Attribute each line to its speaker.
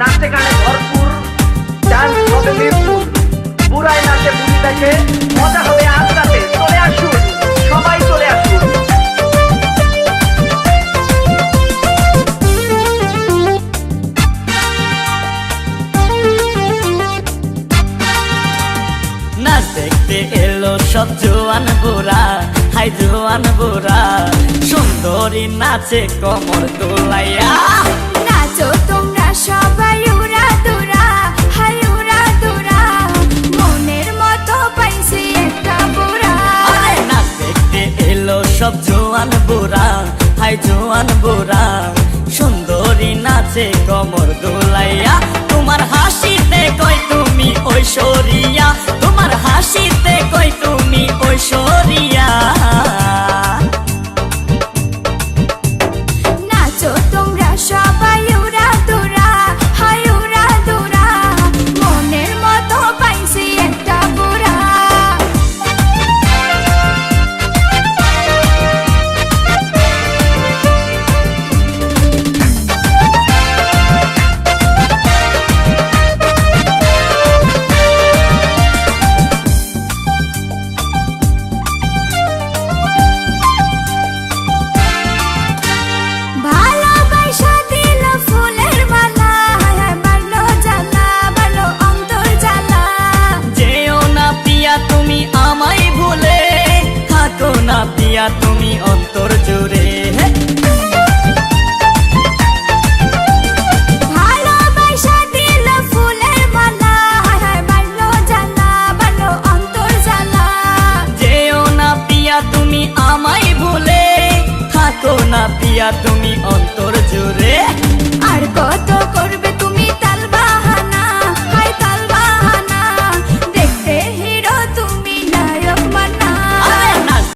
Speaker 1: নাচে গানে ভরপুর, ডান্স হবে মিরপুর। বুড়ায় নাচে বুড়ি দেখে, মজা হবে আজ রাতে। চলে আসুন, সবাই চলে আসুন।
Speaker 2: নাচ দেখতে এলো সব জোয়ান বুড়া, হাই জোয়ান বুড়া, সুন্দরী নাচে কোমর দোলাইয়া।
Speaker 3: নাচো তোমরা সবাই উড়া দুরা, হাই উড়া দুরা, মনের মতো পাইছি একটা বুড়া।
Speaker 2: আরে নাচ দেখতে এলো সব জোয়ান বুড়া, হাই জোয়ান বুড়া, সুন্দরী নাচে কোমর দোলাইয়া। তোমার হাসিতে কই তুমি ঐশ্বরিয়া, তোমার হাসিতে কই তুমি ঐশ্বরিয়া।
Speaker 3: নাচো তোমরা সবাই উড়া দুরা, হাই উড়া দুরা, মনের মতো পাইছি একটা বুড়া। ভালোবাসা দিল ফুলের মালা, বাড়লো জ্বালা, বাড়লো অন্তর জ্বালা।
Speaker 2: যেও না পিয়া তুমি আমায় ভুলে, থাকো না পিয়া তুমি অন্তর জুড়ে।
Speaker 3: ভালোবাসা দিল ফুলের মালা, বাড়লো জ্বালা, বাড়লো অন্তর জ্বালা।
Speaker 2: যেও না পিয়া তুমি আমায় ভুলে, থাকো না পিয়া তুমি অন্তর জুড়ে।
Speaker 3: আর কত করবে